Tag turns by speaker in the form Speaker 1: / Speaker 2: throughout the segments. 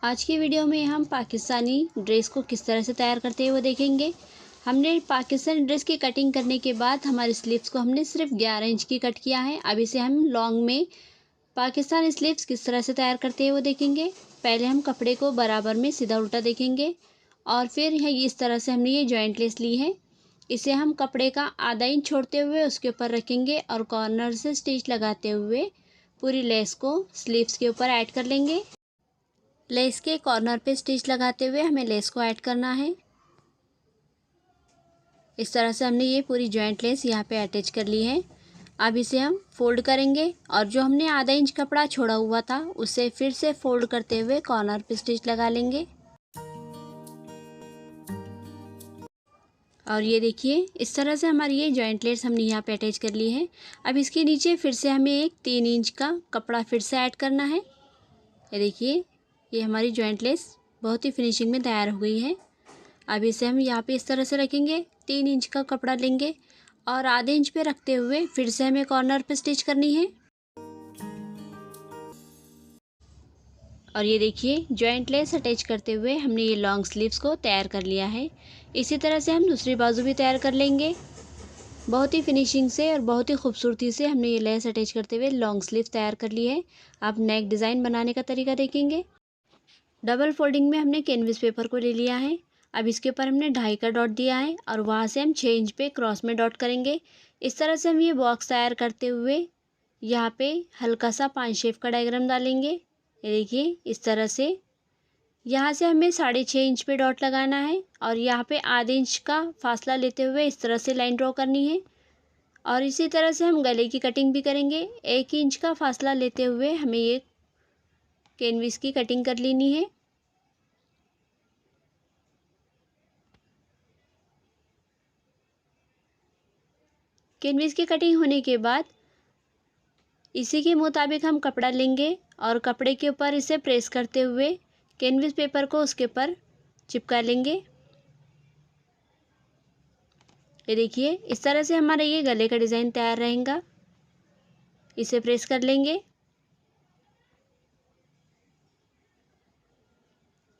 Speaker 1: आज की वीडियो में हम पाकिस्तानी ड्रेस को किस तरह से तैयार करते हैं वो देखेंगे। हमने पाकिस्तानी ड्रेस की कटिंग करने के बाद हमारे स्लीव्स को हमने सिर्फ 11 इंच की कट किया है। अब इसे हम लॉन्ग में पाकिस्तानी स्लीव्स किस तरह से तैयार करते हैं वो देखेंगे। पहले हम कपड़े को बराबर में सीधा उल्टा देखेंगे और फिर इस तरह से हमने ये जॉइंट लेस ली है। इसे हम कपड़े का आधा इंच छोड़ते हुए उसके ऊपर रखेंगे और कॉर्नर से स्टिच लगाते हुए पूरी लेस को स्लीव्स के ऊपर ऐड कर लेंगे। लेस के कॉर्नर पे स्टिच लगाते हुए हमें लेस को ऐड करना है। इस तरह से हमने ये पूरी जॉइंट लेस यहाँ पे अटैच कर ली है। अब इसे हम फोल्ड करेंगे और जो हमने आधा इंच कपड़ा छोड़ा हुआ था उसे फिर से फोल्ड करते हुए कॉर्नर पे स्टिच लगा लेंगे। और ये देखिए इस तरह से हमारी ये जॉइंट लेस हमने यहाँ पे अटैच कर ली है। अब इसके नीचे फिर से हमें एक 3 इंच का कपड़ा फिर से ऐड करना है। ये देखिए ये हमारी जॉइंट लेस बहुत ही फिनिशिंग में तैयार हो गई है। अब इसे हम यहाँ पे इस तरह से रखेंगे, 3 इंच का कपड़ा लेंगे और आधे इंच पे रखते हुए फिर से हमें कॉर्नर पे स्टिच करनी है। और ये देखिए जॉइंट लेस अटैच करते हुए हमने ये लॉन्ग स्लीव्स को तैयार कर लिया है। इसी तरह से हम दूसरी बाजू भी तैयार कर लेंगे। बहुत ही फिनिशिंग से और बहुत ही खूबसूरती से हमने ये लेस अटैच करते हुए लॉन्ग स्लीव तैयार कर ली है। अब नेक डिज़ाइन बनाने का तरीका देखेंगे। डबल फोल्डिंग में हमने कैनवस पेपर को ले लिया है। अब इसके ऊपर हमने 2.5 का डॉट दिया है और वहाँ से हम 6 इंच पे क्रॉस में डॉट करेंगे। इस तरह से हम ये बॉक्स तैयार करते हुए यहाँ पे हल्का सा 5 शेप का डायग्राम डालेंगे। ये देखिए इस तरह से यहाँ से हमें 6.5 इंच पे डॉट लगाना है और यहाँ पे आधे इंच का फासला लेते हुए इस तरह से लाइन ड्रॉ करनी है। और इसी तरह से हम गले की कटिंग भी करेंगे। 1 इंच का फासला लेते हुए हमें ये कैनवस की कटिंग कर लेनी है। कैनवस की कटिंग होने के बाद इसी के मुताबिक हम कपड़ा लेंगे और कपड़े के ऊपर इसे प्रेस करते हुए कैनवस पेपर को उसके ऊपर चिपका लेंगे। ये देखिए इस तरह से हमारा ये गले का डिज़ाइन तैयार रहेगा। इसे प्रेस कर लेंगे।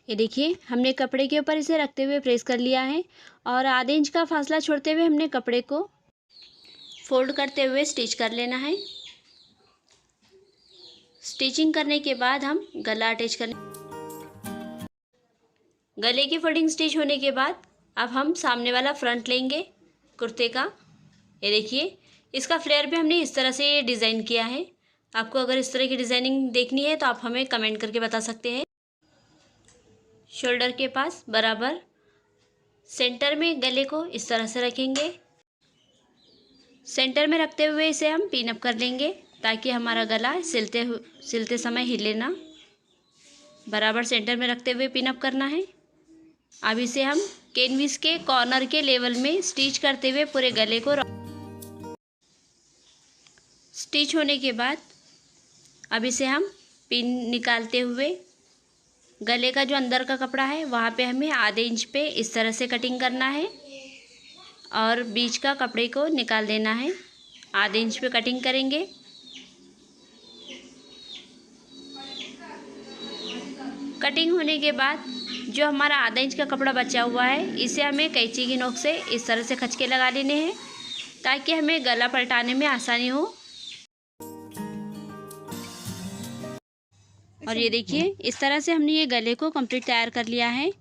Speaker 1: ये देखिए हमने कपड़े के ऊपर इसे रखते हुए प्रेस कर लिया है और आधे इंच का फासला छोड़ते हुए हमने कपड़े को फोल्ड करते हुए स्टिच कर लेना है। स्टिचिंग करने के बाद हम गला अटैच कर गले की फोल्डिंग स्टिच होने के बाद अब हम सामने वाला फ्रंट लेंगे कुर्ते का। ये देखिए इसका फ्लेयर भी हमने इस तरह से ये डिज़ाइन किया है। आपको अगर इस तरह की डिज़ाइनिंग देखनी है तो आप हमें कमेंट करके बता सकते हैं। शोल्डर के पास बराबर सेंटर में गले को इस तरह से रखेंगे। सेंटर में रखते हुए इसे हम पिन अप कर लेंगे ताकि हमारा गला सिलते समय हिले ना। बराबर सेंटर में रखते हुए पिन अप करना है। अब इसे हम कैनवस के कॉर्नर के लेवल में स्टिच करते हुए पूरे गले को स्टिच होने के बाद अब इसे हम पिन निकालते हुए गले का जो अंदर का कपड़ा है वहाँ पे हमें आधे इंच पे इस तरह से कटिंग करना है और बीच का कपड़े को निकाल देना है। आधे इंच पे कटिंग करेंगे। कटिंग होने के बाद जो हमारा आधा इंच का कपड़ा बचा हुआ है इसे हमें कैंची की नोक से इस तरह से खच के लगा लेने हैं ताकि हमें गला पलटाने में आसानी हो। और ये देखिए इस तरह से हमने ये गले को कंप्लीट तैयार कर लिया है।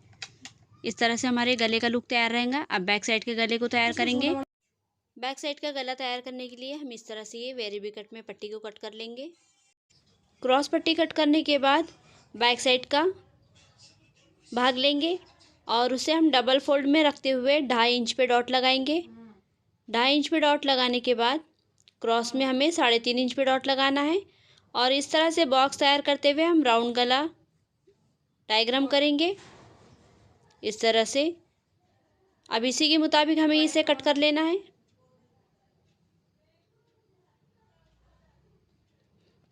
Speaker 1: इस तरह से हमारे गले का लुक तैयार रहेगा। अब बैक साइड के गले को तैयार करेंगे। बैक साइड का गला तैयार करने के लिए हम इस तरह से ये वेरिएबल कट में पट्टी को कट कर लेंगे। क्रॉस पट्टी कट करने के बाद बैक साइड का भाग लेंगे और उसे हम डबल फोल्ड में रखते हुए 2.5 इंच पे डॉट लगाएंगे। 2.5 इंच पे डॉट लगाने के बाद क्रॉस में हमें 3.5 इंच पे डॉट लगाना है और इस तरह से बॉक्स तैयार करते हुए हम राउंड गला डायग्राम करेंगे इस तरह से। अब इसी के मुताबिक हमें इसे कट कर लेना है।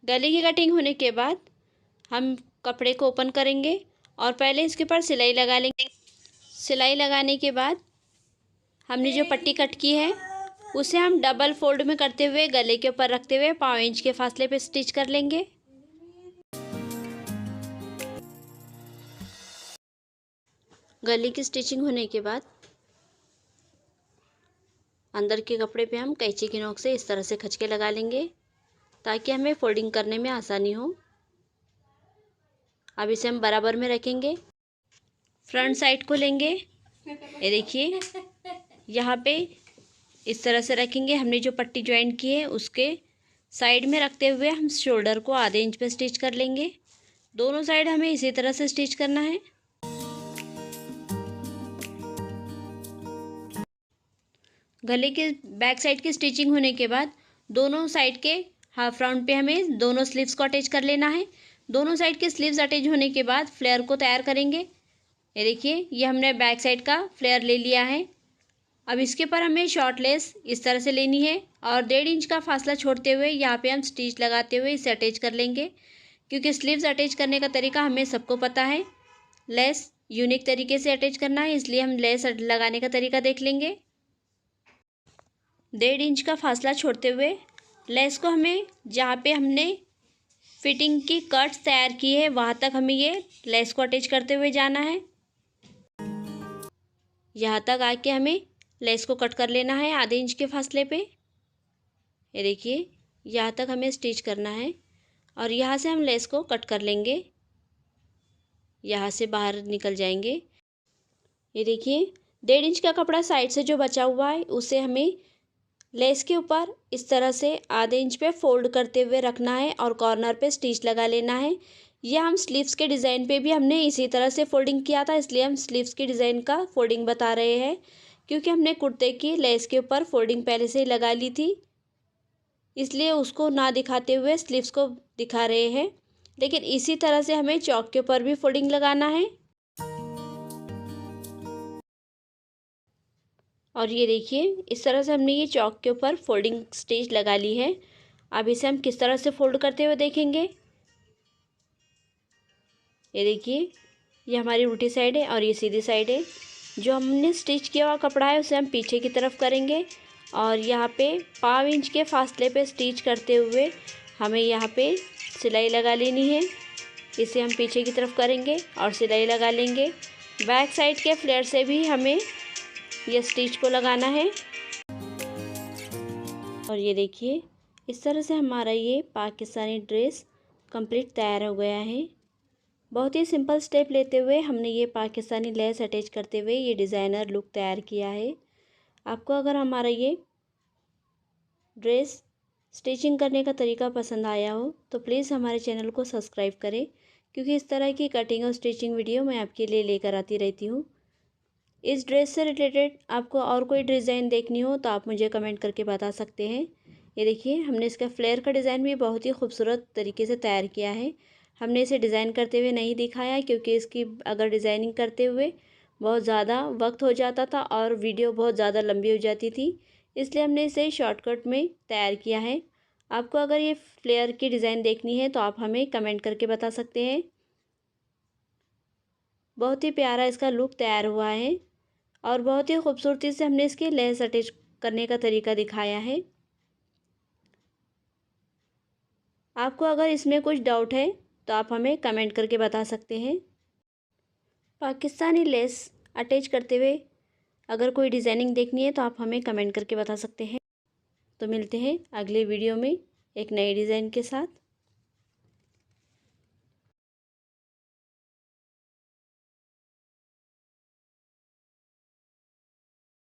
Speaker 1: गले की कटिंग होने के बाद हम कपड़े को ओपन करेंगे और पहले इसके ऊपर सिलाई लगा लेंगे। सिलाई लगाने के बाद हमने जो पट्टी कट की है उसे हम डबल फोल्ड में करते हुए गले के ऊपर रखते हुए 5 इंच के फासले पे स्टिच कर लेंगे। गले की स्टिचिंग होने के बाद अंदर के कपड़े पे हम कैंची की नोक से इस तरह से खच के लगा लेंगे ताकि हमें फोल्डिंग करने में आसानी हो। अब इसे हम बराबर में रखेंगे। फ्रंट साइड को लेंगे, ये देखिए यहाँ पे इस तरह से रखेंगे। हमने जो पट्टी ज्वाइन की है उसके साइड में रखते हुए हम शोल्डर को आधे इंच पे स्टिच कर लेंगे। दोनों साइड हमें इसी तरह से स्टिच करना है। गले के बैक साइड की स्टिचिंग होने के बाद दोनों साइड के हाफ राउंड पे हमें दोनों स्लीव्स को अटैच कर लेना है। दोनों साइड के स्लीव्स अटैच होने के बाद फ्लेयर को तैयार करेंगे। ये देखिए ये हमने बैक साइड का फ्लेयर ले लिया है। अब इसके ऊपर हमें शॉर्ट लेस इस तरह से लेनी है और 1.5 इंच का फासला छोड़ते हुए यहाँ पे हम स्टिच लगाते हुए इसे अटैच कर लेंगे। क्योंकि स्लीव्स अटैच करने का तरीका हमें सबको पता है, लेस यूनिक तरीके से अटैच करना है, इसलिए हम लेस लगाने का तरीका देख लेंगे। 1.5 इंच का फासला छोड़ते हुए लेस को हमें जहाँ पे हमने फिटिंग की कट्स तैयार की है वहाँ तक हमें ये लेस को अटैच करते हुए जाना है। यहाँ तक आके हमें लेस को कट कर लेना है आधे इंच के फासले पे। ये देखिए यहाँ तक हमें स्टिच करना है और यहाँ से हम लेस को कट कर लेंगे, यहाँ से बाहर निकल जाएंगे। ये देखिए 1.5 इंच का कपड़ा साइड से जो बचा हुआ है उसे हमें लेस के ऊपर इस तरह से आधे इंच पे फोल्ड करते हुए रखना है और कॉर्नर पे स्टिच लगा लेना है। यह हम स्लीव्स के डिज़ाइन पे भी हमने इसी तरह से फोल्डिंग किया था, इसलिए हम स्लीव्स की डिज़ाइन का फोल्डिंग बता रहे हैं। क्योंकि हमने कुर्ते की लेस के ऊपर फोल्डिंग पहले से ही लगा ली थी, इसलिए उसको ना दिखाते हुए स्लीव्स को दिखा रहे हैं। लेकिन इसी तरह से हमें चौक के ऊपर भी फोल्डिंग लगाना है। और ये देखिए इस तरह से हमने ये चौक के ऊपर फोल्डिंग स्टिच लगा ली है। अब इसे हम किस तरह से फोल्ड करते हुए देखेंगे। ये देखिए ये हमारी उल्टी साइड है और ये सीधी साइड है। जो हमने स्टिच किया हुआ कपड़ा है उसे हम पीछे की तरफ करेंगे और यहाँ पे 1/4 इंच के फासले पे स्टिच करते हुए हमें यहाँ पे सिलाई लगा लेनी है। इसे हम पीछे की तरफ करेंगे और सिलाई लगा लेंगे। बैक साइड के फ्लेयर से भी हमें ये स्टिच को लगाना है। और ये देखिए इस तरह से हमारा ये पाकिस्तानी ड्रेस कंप्लीट तैयार हो गया है। बहुत ही सिंपल स्टेप लेते हुए हमने ये पाकिस्तानी लेस अटैच करते हुए ये डिज़ाइनर लुक तैयार किया है। आपको अगर हमारा ये ड्रेस स्टिचिंग करने का तरीका पसंद आया हो तो प्लीज़ हमारे चैनल को सब्सक्राइब करें, क्योंकि इस तरह की कटिंग और स्टिचिंग वीडियो मैं आपके लिए लेकर आती रहती हूँ। इस ड्रेस से रिलेटेड आपको और कोई डिज़ाइन देखनी हो तो आप मुझे कमेंट करके बता सकते हैं। ये देखिए हमने इसका फ्लेयर का डिज़ाइन भी बहुत ही खूबसूरत तरीके से तैयार किया है। हमने इसे डिज़ाइन करते हुए नहीं दिखाया क्योंकि इसकी अगर डिज़ाइनिंग करते हुए बहुत ज़्यादा वक्त हो जाता था और वीडियो बहुत ज़्यादा लंबी हो जाती थी, इसलिए हमने इसे शॉर्टकट में तैयार किया है। आपको अगर ये फ्लेयर की डिज़ाइन देखनी है तो आप हमें कमेंट करके बता सकते हैं। बहुत ही प्यारा इसका लुक तैयार हुआ है और बहुत ही खूबसूरती से हमने इसकी लेस अटैच करने का तरीका दिखाया है। आपको अगर इसमें कुछ डाउट है तो आप हमें कमेंट करके बता सकते हैं। पाकिस्तानी लेस अटैच करते हुए अगर कोई डिज़ाइनिंग देखनी है तो आप हमें कमेंट करके बता सकते हैं। तो मिलते हैं अगले वीडियो में एक नए डिज़ाइन के साथ।